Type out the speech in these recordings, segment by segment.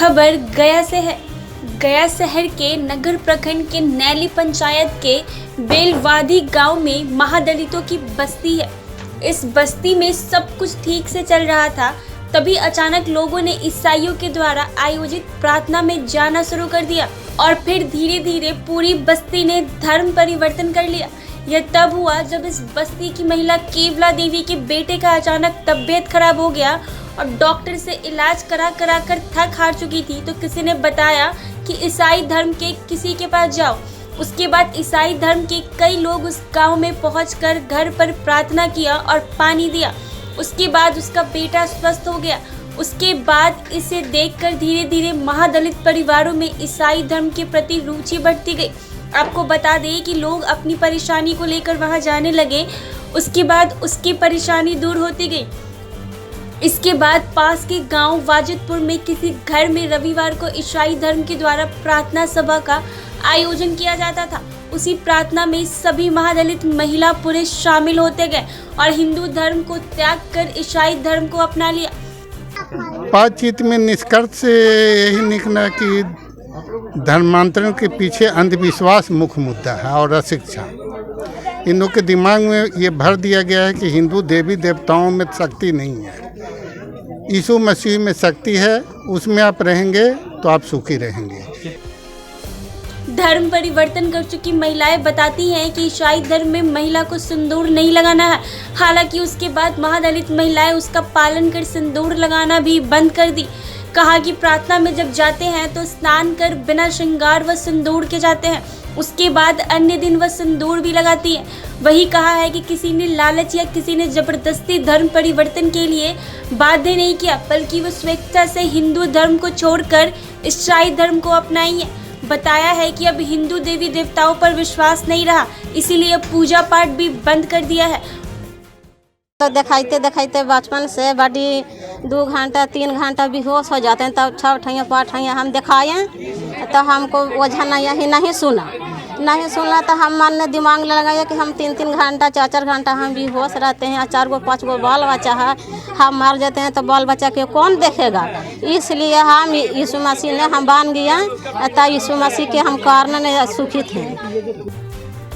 खबर गया से है। गया शहर के नगर प्रखंड के नैली पंचायत के बेलवादी गांव में महादलितों की बस्ती है। इस बस्ती में सब कुछ ठीक से चल रहा था, तभी अचानक लोगों ने ईसाइयों के द्वारा आयोजित प्रार्थना में जाना शुरू कर दिया और फिर धीरे धीरे पूरी बस्ती ने धर्म परिवर्तन कर लिया। यह तब हुआ जब इस बस्ती की महिला केवला देवी के बेटे का अचानक तबीयत खराब हो गया और डॉक्टर से इलाज करा कर थक हार चुकी थी, तो किसी ने बताया कि ईसाई धर्म के किसी के पास जाओ। उसके बाद ईसाई धर्म के कई लोग उस गांव में पहुंचकर घर पर प्रार्थना किया और पानी दिया। उसके बाद उसका बेटा स्वस्थ हो गया। उसके बाद इसे देखकर धीरे धीरे महादलित परिवारों में ईसाई धर्म के प्रति रुचि बढ़ती गई। आपको बता दें कि लोग अपनी परेशानी को लेकर वहां जाने लगे। उसके बाद उसकी परेशानी दूर होती गई। इसके बाद पास के गांव वाजिदपुर में किसी घर में रविवार को ईसाई धर्म के द्वारा प्रार्थना सभा का आयोजन किया जाता था। उसी प्रार्थना में सभी महादलित महिला पुरुष शामिल होते गए और हिंदू धर्म को त्याग कर ईसाई धर्म को अपना लिया। बातचीत में निष्कर्ष यही निकला कि धर्मांतरण के पीछे अंधविश्वास मुख्य मुद्दा है और अशिक्षा। इन लोग के दिमाग में ये भर दिया गया है कि हिंदू देवी देवताओं में शक्ति नहीं है, यीशु मसीह में शक्ति है, उसमें आप रहेंगे तो आप सुखी रहेंगे। धर्म परिवर्तन कर चुकी महिलाएं बताती हैं कि ईसाई धर्म में महिला को सिंदूर नहीं लगाना है। हालांकि उसके बाद महादलित महिलाएं उसका पालन कर सिंदूर लगाना भी बंद कर दी। कहा कि प्रार्थना में जब जाते हैं तो स्नान कर बिना श्रृंगार व सिंदूर के जाते हैं। उसके बाद अन्य दिन वह सिंदूर भी लगाती है। वही कहा है कि किसी ने लालच या किसी ने जबरदस्ती धर्म परिवर्तन के लिए बाध्य नहीं किया, बल्कि वह स्वेच्छा से हिंदू धर्म को छोड़कर ईसाई धर्म को अपनाई है। बताया है कि अब हिंदू देवी देवताओं पर विश्वास नहीं रहा, इसीलिए पूजा पाठ भी बंद कर दिया है। तो दिखाते दिखाते बचपन से बड़ी 2 घंटा 3 घंटा बेहोश हो जाते हैं। तब 6 ठैया 5 ठैया हम दिखाएं तो हमको ओझा नहीं सुना तो हम मन ने दिमाग लगाया कि हम 3-3 घंटा 4-4 घंटा हम बेहोश रहते हैं। 4 गो 5 गो बाल बच्चा है, हम मर जाते हैं तो बाल बच्चा के कौन देखेगा। इसलिए हम यीशु मसीह ने हम बांध गया तो यीशु मसीह के हम कारण सुखित हैं।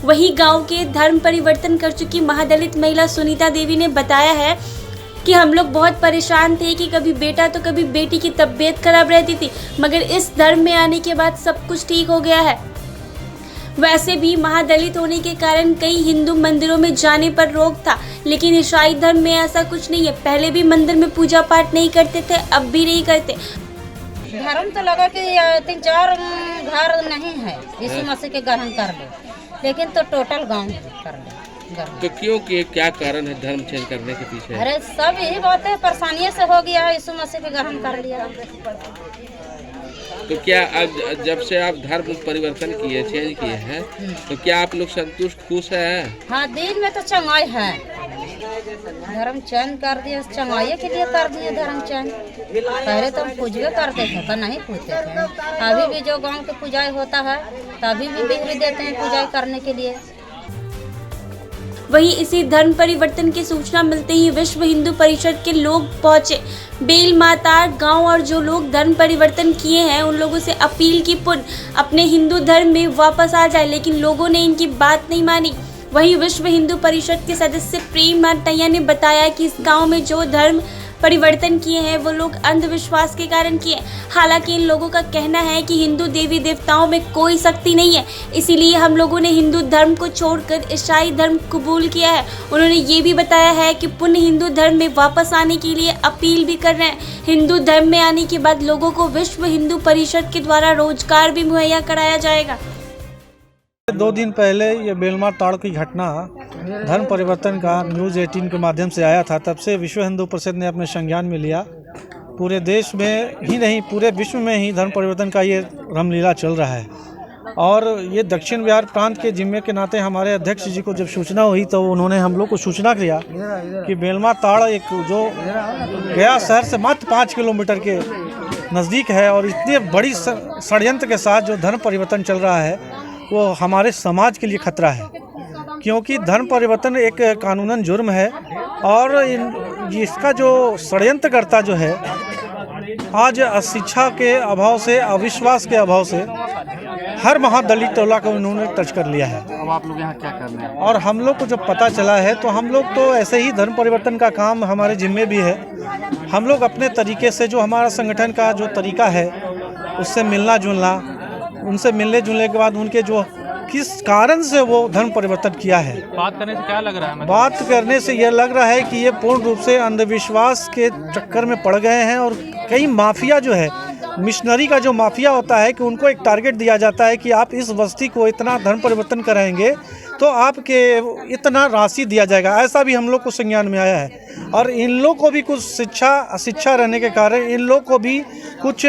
वही गांव के धर्म परिवर्तन कर चुकी महादलित महिला सुनीता देवी ने बताया है कि हम लोग बहुत परेशान थे कि कभी बेटा तो कभी बेटी की तबीयत खराब रहती थी, मगर इस धर्म में आने के बाद सब कुछ ठीक हो गया है। वैसे भी महादलित होने के कारण कई हिंदू मंदिरों में जाने पर रोक था, लेकिन ईसाई धर्म में ऐसा कुछ नहीं है। पहले भी मंदिर में पूजा पाठ नहीं करते थे, अब भी नहीं करते। धर्म तो लगा कि 3-4 घर नहीं है यीशु मसीह के ग्रहण कर ले, लेकिन तो टोटल गांव कर ले। तो क्यों कि क्या कारण है धर्म चेंज करने के पीछे? अरे सब यही बात है, परेशानियों से हो गया है, यीशु मसीह के ग्रहण कर लिया। तो क्या अब जब से आप धर्म परिवर्तन किए चेंज किए हैं तो क्या आप लोग संतुष्ट खुश हैं? हाँ, दिल में तो चंगाई है। धर्म चेंज कर दिए, चंगाई के लिए कर दिए धर्म चेंज। पहले तो हम पूजवे करते थे पर नहीं पूछते थे। अभी भी जो गांव के पूजाई होता है तभी भी बिजली देते हैं पूजाई करने के लिए। वहीं इसी धर्म परिवर्तन की सूचना मिलते ही विश्व हिंदू परिषद के लोग पहुंचे बेल मातार गांव और जो लोग धर्म परिवर्तन किए हैं उन लोगों से अपील की पुनः अपने हिंदू धर्म में वापस आ जाए, लेकिन लोगों ने इनकी बात नहीं मानी। वहीं विश्व हिंदू परिषद के सदस्य प्रेम माटैया ने बताया कि इस गांव में जो धर्म परिवर्तन किए हैं वो लोग अंधविश्वास के कारण किए। हालांकि इन लोगों का कहना है कि हिंदू देवी देवताओं में कोई शक्ति नहीं है, इसीलिए हम लोगों ने हिंदू धर्म को छोड़कर ईसाई धर्म कबूल किया है। उन्होंने ये भी बताया है कि पुनः हिंदू धर्म में वापस आने के लिए अपील भी कर रहे हैं। हिंदू धर्म में आने के बाद लोगों को विश्व हिंदू परिषद के द्वारा रोजगार भी मुहैया कराया जाएगा। 2 दिन पहले ये बेलमार ताड़ की घटना धर्म परिवर्तन का न्यूज़ 18 के माध्यम से आया था। तब से विश्व हिंदू परिषद ने अपने संज्ञान में लिया। पूरे देश में ही नहीं पूरे विश्व में ही धर्म परिवर्तन का ये रामलीला चल रहा है। और ये दक्षिण बिहार प्रांत के जिम्मे के नाते हमारे अध्यक्ष जी को जब सूचना हुई तो उन्होंने हम लोग को सूचना किया कि बेलमार ताड़ एक जो गया शहर से मात्र 5 किलोमीटर के नज़दीक है और इतने बड़ी षड्यंत्र के साथ जो धर्म परिवर्तन चल रहा है वो हमारे समाज के लिए खतरा है, क्योंकि धर्म परिवर्तन एक कानूनन जुर्म है और इसका जो षड्यंत्रकर्ता जो है आज अशिक्षा के अभाव से, अविश्वास के अभाव से हर महादलित टोला को इन्होंने टच कर लिया है। अब आप लोग यहाँ क्या कर रहे हैं? और हम लोग को जब पता चला है तो हम लोग तो ऐसे ही धर्म परिवर्तन का काम हमारे जिम्मे भी है। हम लोग अपने तरीके से, जो हमारा संगठन का जो तरीका है, उससे मिलना जुलना, उनसे मिलने जुलने के बाद उनके जो किस कारण से वो धर्म परिवर्तन किया है, बात करने से क्या लग रहा है? बात करने से यह लग रहा है कि ये पूर्ण रूप से अंधविश्वास के चक्कर में पड़ गए हैं। और कई माफिया जो है, मिशनरी का जो माफिया होता है, कि उनको एक टारगेट दिया जाता है कि आप इस बस्ती को इतना धर्म परिवर्तन कराएंगे तो आपके इतना राशि दिया जाएगा। ऐसा भी हम लोग को संज्ञान में आया है। और इन लोग को भी कुछ अशिक्षा रहने के कारण इन लोग को भी कुछ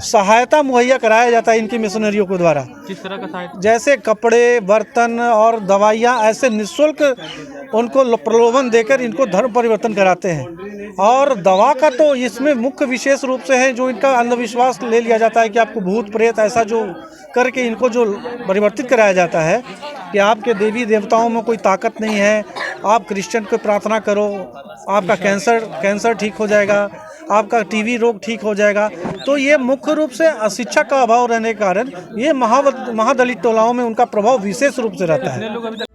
सहायता मुहैया कराया जाता है इनकी मिशनरियों के द्वारा। किस तरह का सहायता? जैसे कपड़े, बर्तन और दवाइयाँ ऐसे निःशुल्क उनको प्रलोभन देकर इनको धर्म परिवर्तन कराते हैं। और दवा का तो इसमें मुख्य विशेष रूप से है, जो इनका अंधविश्वास ले लिया जाता है कि आपको भूत प्रेत ऐसा जो करके इनको जो परिवर्तित कराया जाता है कि आपके देवी देवताओं में कोई ताकत नहीं है, आप क्रिश्चियन को प्रार्थना करो, आपका कैंसर ठीक हो जाएगा, आपका टीबी रोग ठीक हो जाएगा। तो ये मुख्य रूप से अशिक्षा का अभाव रहने के कारण ये महादलित टोलाओं में उनका प्रभाव विशेष रूप से रहता है।